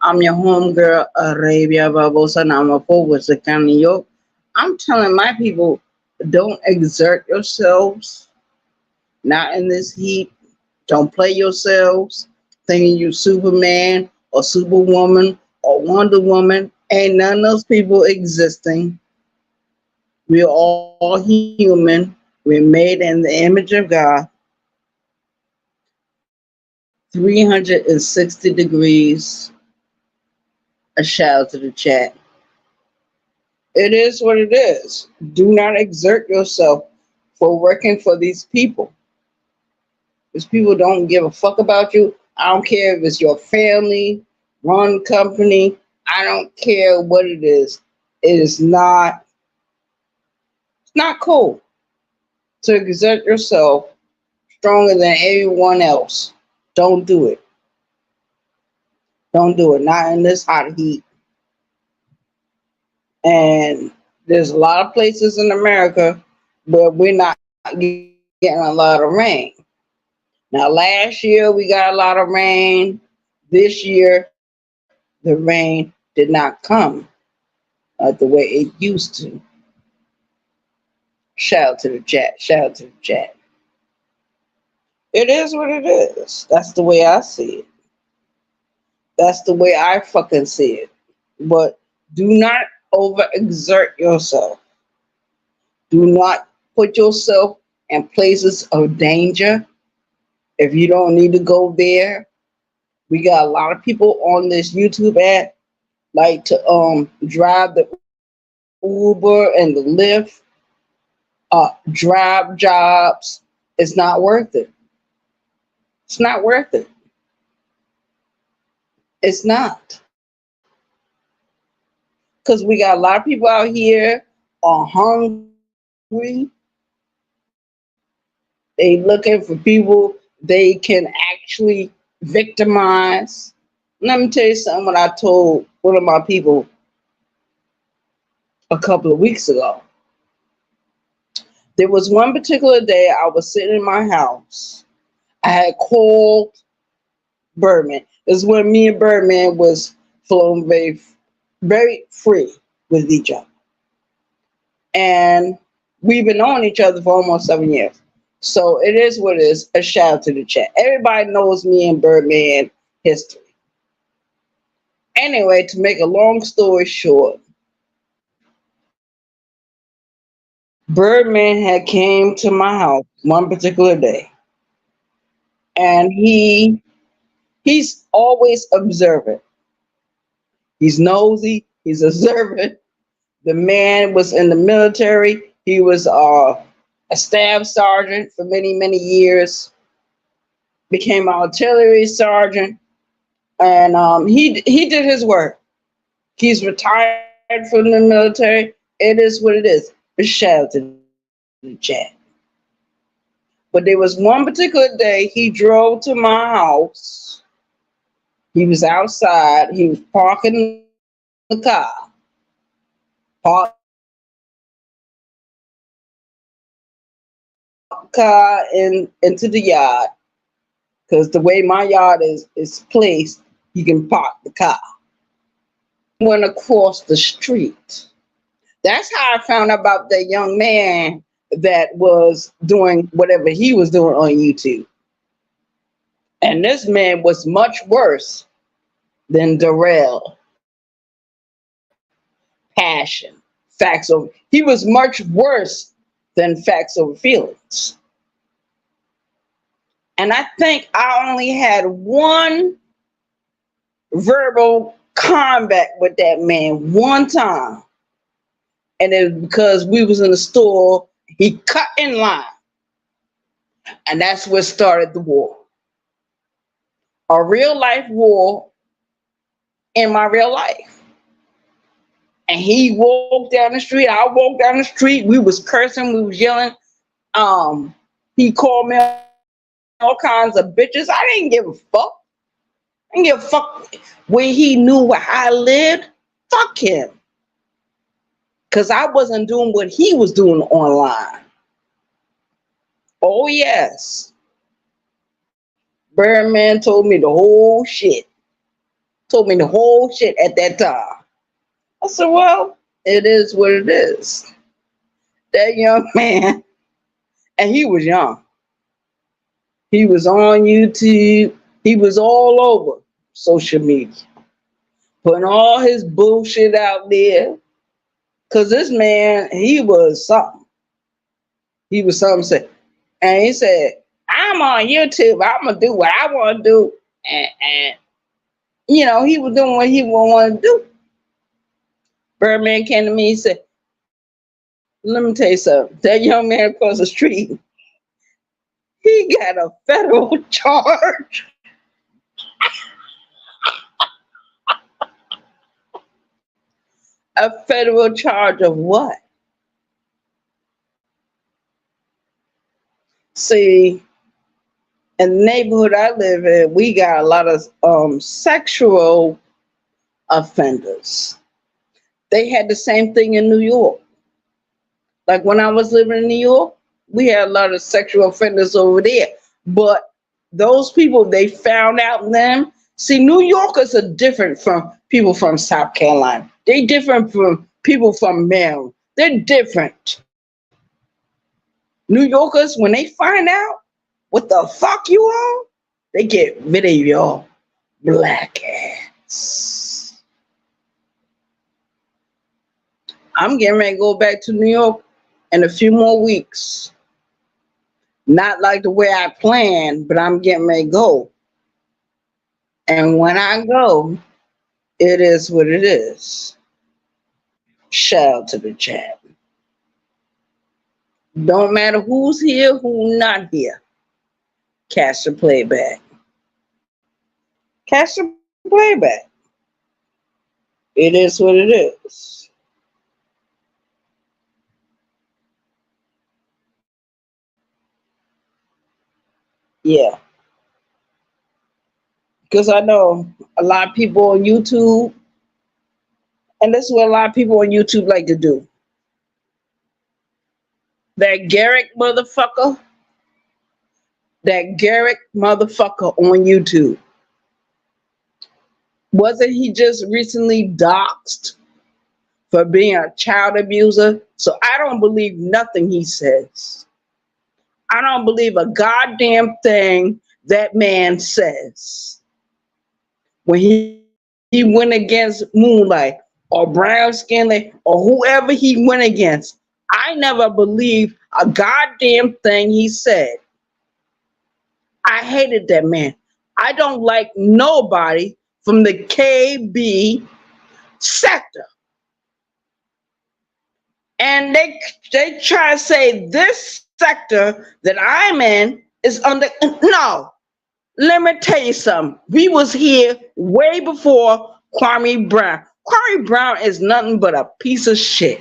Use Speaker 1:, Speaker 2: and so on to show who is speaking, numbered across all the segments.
Speaker 1: I'm your homegirl, Arabia Barbosa, and I'm a forward to County York. I'm telling my people, don't exert yourselves, not in this heat. Don't play yourselves thinking you Superman or Superwoman or Wonder Woman. Ain't none of those people existing. We're all human. We're made in the image of God. 360 degrees. A shout out to the chat. It is what it is. Do not exert yourself for working for these people. These people don't give a fuck about you. I don't care if it's your family, run company. I don't care what it is. It is not. It's not cool to exert yourself stronger than everyone else. Don't do it. Don't do it. Not in this hot heat. And there's a lot of places in America where we're not getting a lot of rain. Now, last year we got a lot of rain. This year, the rain did not come the way it used to. Shout out to the chat. Shout out to the chat. It is what it is. That's the way I see it. That's the way I fucking see it. But do not overexert yourself. Do not put yourself in places of danger if you don't need to go there. We got a lot of people on this YouTube app like to drive the Uber and the Lyft, drive jobs. It's not worth it. It's not worth it. It's not. Because we got a lot of people out here are hungry. They looking for people they can actually victimize. Let me tell you something what I told one of my people a couple of weeks ago. There was one particular day I was sitting in my house. I had called Birdman. This is when me and Birdman was flowing very free with each other. And we've been knowing each other for almost 7 years. So it is what it is. A shout out to the chat. Everybody knows me and Birdman history. Anyway, to make a long story short, Birdman had came to my house one particular day, and he's always observant. He's nosy. He's observant. The man was in the military. He was a staff sergeant for many years. Became an artillery sergeant, and he did his work. He's retired from the military. It is what it is. Shout out to the chat. But there was one particular day he drove to my house. He was outside. He was parking the car. Parked the car into the yard. Because the way my yard is placed, you can park the car. Went across the street. That's how I found out about that young man that was doing whatever he was doing on YouTube. And this man was much worse than Darrell, Passion, Facts Over. He was much worse than Facts Over Feelings. And I think I only had one verbal combat with that man one time. And it was because we was in the store, he cut in line. And that's what started the war. A real life war in my real life. And he walked down the street, I walked down the street, we was cursing, we was yelling. He called me all kinds of bitches. I didn't give a fuck. I didn't give a fuck where he knew where I lived. Fuck him. Because I wasn't doing what he was doing online. Oh, yes. Birdman told me the whole shit. Told me the whole shit at that time. I said, well, it is what it is. That young man, and he was young. He was on YouTube. He was all over social media, putting all his bullshit out there. Cause this man, he was something. He was something. And he said, I'm on YouTube. I'm gonna do what I want to do. And he was doing what he wanted to do. Birdman came to me and said, let me tell you something. That young man across the street, he got a federal charge. A federal charge of what? See, in the neighborhood I live in, we got a lot of sexual offenders. They had the same thing in New York. Like when I was living in New York, we had a lot of sexual offenders over there. But those people, they found out them. See, New Yorkers are different from people from South Carolina. They different from people from Maryland. They're different. New Yorkers, when they find out what the fuck you on, they get rid of your black ass. I'm getting ready to go back to New York in a few more weeks. Not like the way I planned, but I'm getting ready to go. And when I go, it is what it is. Shout out to the chat. Don't matter who's here, who's not here. Catch the playback. Catch the playback. It is what it is. Yeah. Because I know a lot of people on YouTube, and this is what a lot of people on YouTube like to do. That Garrick motherfucker on YouTube. Wasn't he just recently doxxed for being a child abuser? So I don't believe nothing he says. I don't believe a goddamn thing that man says. When he went against Moonlight or Brown Skinley or whoever he went against, I never believed a goddamn thing he said. I hated that man. I don't like nobody from the KB sector. And they try to say this sector that I'm in is under. No, let me tell you something. We was here way before Kwame Brown. Kwame Brown is nothing but a piece of shit.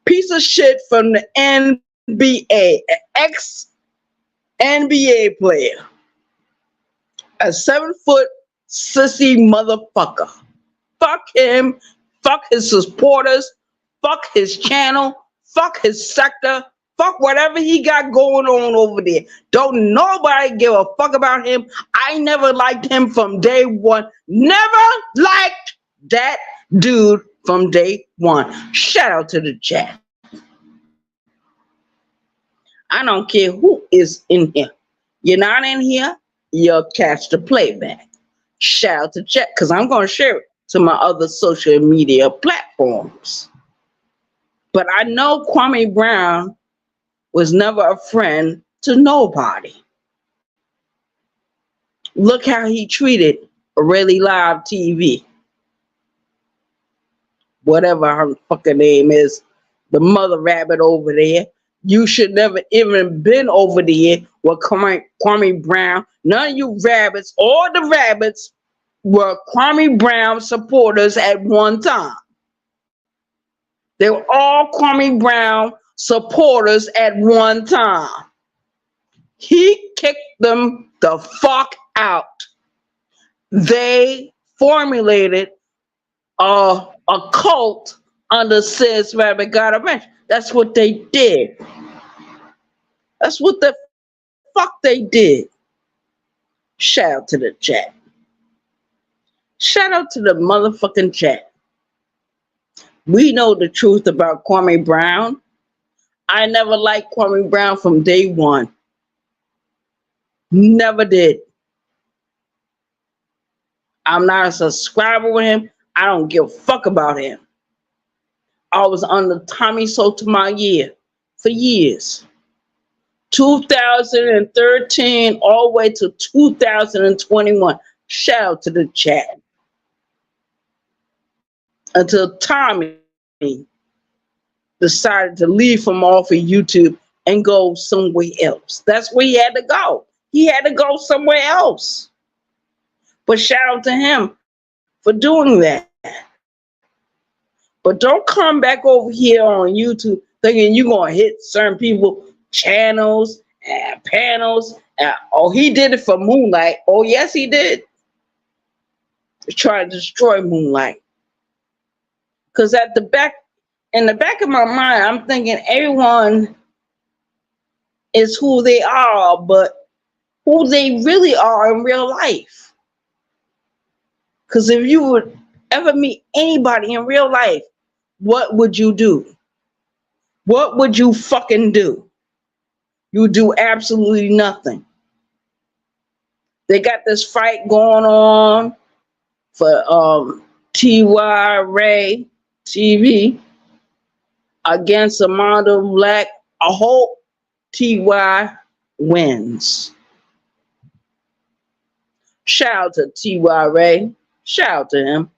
Speaker 1: Piece of shit from the NBA, an ex-NBA player. A 7-foot sissy motherfucker. Fuck him. Fuck his supporters. Fuck his channel. Fuck his sector. Fuck whatever he got going on over there. Don't nobody give a fuck about him. I never liked him from day one. Never liked that dude from day one. Shout out to the chat. I don't care who is in here. You're not in here, you'll catch the playback. Shout out to chat, because I'm going to share it to my other social media platforms. But I know Kwame Brown was never a friend to nobody. Look how he treated Really Live TV. Whatever her fucking name is, the mother rabbit over there. You should never even been over there with Kwame Brown. None of you rabbits, all the rabbits were Kwame Brown supporters at one time. They were all Kwame Brown supporters at one time. He kicked them the fuck out. They formulated a cult under Sis Rabbit God Revenge. That's what they did. That's what the fuck they did. Shout out to the chat. Shout out to the motherfucking chat. We know the truth about Kwame Brown. I never liked Kwame Brown from day one. Never did. I'm not a subscriber with him. I don't give a fuck about him. I was under Tommy Sotomayor for years. 2013 all the way to 2021. Shout out to the chat. Until Tommy decided to leave from off of YouTube and go somewhere else. That's where he had to go. He had to go somewhere else. But shout out to him for doing that. But don't come back over here on YouTube thinking you're going to hit certain people channels and panels. Oh, he did it for Moonlight. Oh, yes, he did. Try to destroy Moonlight. Because in the back of my mind, I'm thinking everyone is who they are, but who they really are in real life. Because if you would ever meet anybody in real life, what would you do? What would you fucking do? You do absolutely nothing. They got this fight going on for T.Y. Ray TV against Amanda Black. I hope T.Y. wins. Shout out to T.Y. Ray. Shout out to him.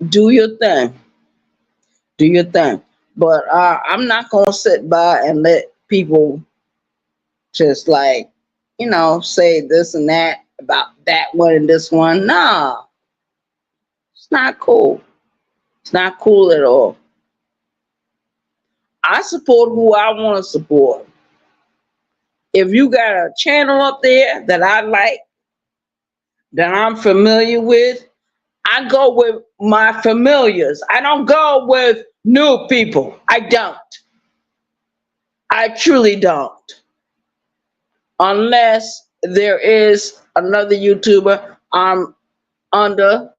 Speaker 1: Do your thing. Do your thing. But I'm not going to sit by and let people just like, say this and that about that one and this one. Nah. It's not cool. It's not cool at all. I support who I want to support. If you got a channel up there that I like, that I'm familiar with, I go with my familiars. I don't go with new people. I don't. I truly don't. Unless there is another YouTuber I'm under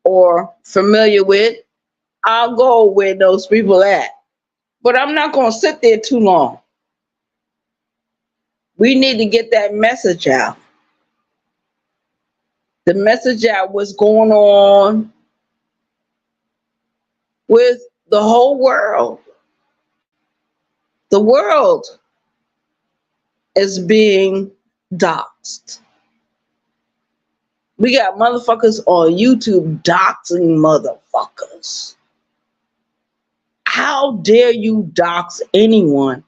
Speaker 1: or familiar with, I'll go where those people at. But I'm not going to sit there too long. We need to get that message out. The message out what's going on with the whole world. The world is being doxxed. We got motherfuckers on YouTube doxing motherfuckers. How dare you dox anyone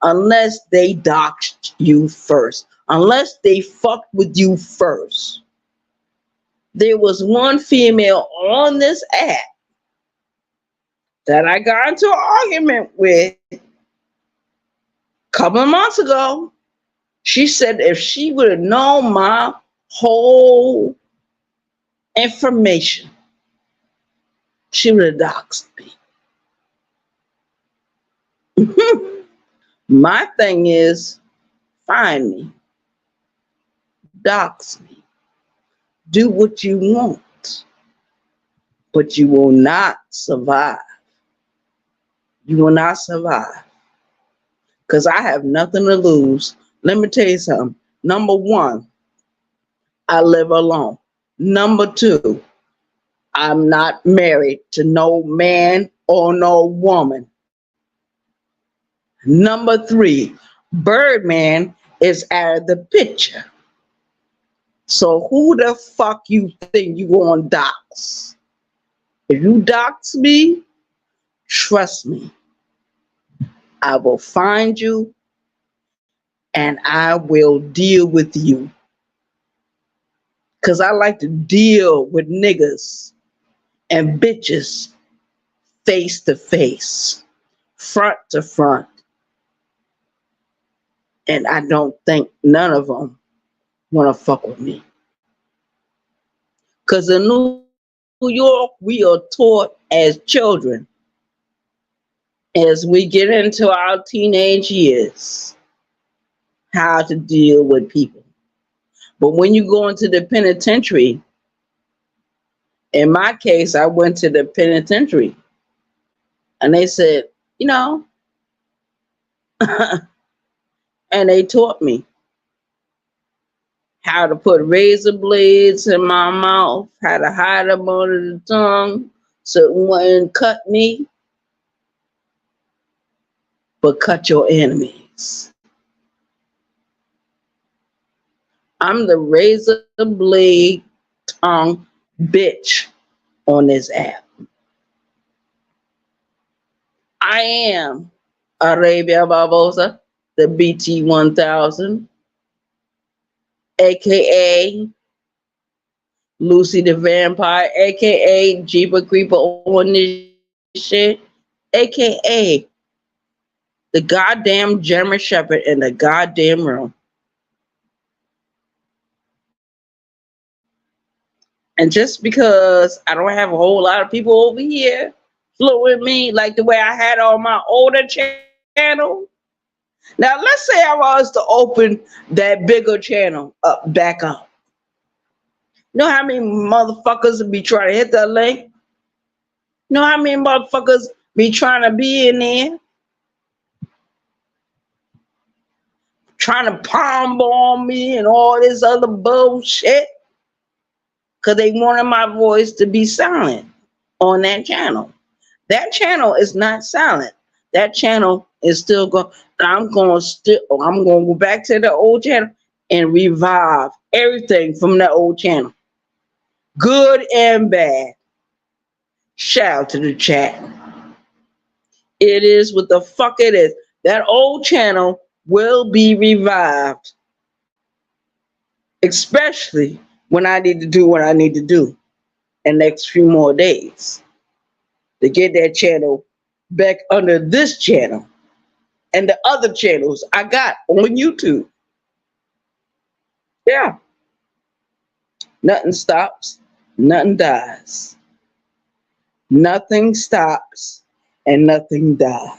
Speaker 1: unless they doxed you first? Unless they fucked with you first. There was one female on this app that I got into an argument with a couple of months ago. She said if she would have known my whole information, she would have doxed me. My thing is, find me, dox me, do what you want, but you will not survive. You will not survive. Because I have nothing to lose. Let me tell you something. Number one, I live alone. Number two, I'm not married to no man or no woman. Number three, Birdman is out of the picture. So who the fuck you think you gonna dox? If you dox me, trust me, I will find you and I will deal with you. Because I like to deal with niggas and bitches face to face, front to front. And I don't think none of them want to fuck with me. Because in New York, we are taught as children, as we get into our teenage years, how to deal with people. But when you go into the penitentiary, in my case, I went to the penitentiary and they said, you know, and they taught me how to put razor blades in my mouth, how to hide them under the tongue so it wouldn't cut me, but cut your enemies. I'm the razor blade tongue bitch on this app. I am Arabia Barbosa, the BT 1000, aka Lucy the Vampire, aka Jeeper Creeper on this shit, aka the goddamn German Shepherd in the goddamn room. And just because I don't have a whole lot of people over here flow with me like the way I had on my older channel. Now let's say I was to open that bigger channel up back up. You know how many motherfuckers be trying to hit that link? You know how many motherfuckers be trying to be in there? Trying to palm bomb me and all this other bullshit? Because they wanted my voice to be silent on that channel. That channel is not silent. That channel is still going. I'm going to go back to the old channel and revive everything from that old channel, good and bad. Shout out to the chat. It is what the fuck it is. That old channel will be revived, especially when I need to do what I need to do in the next few more days to get that channel back under this channel and the other channels I got on YouTube. Yeah. Nothing stops, nothing dies. Nothing stops and nothing dies.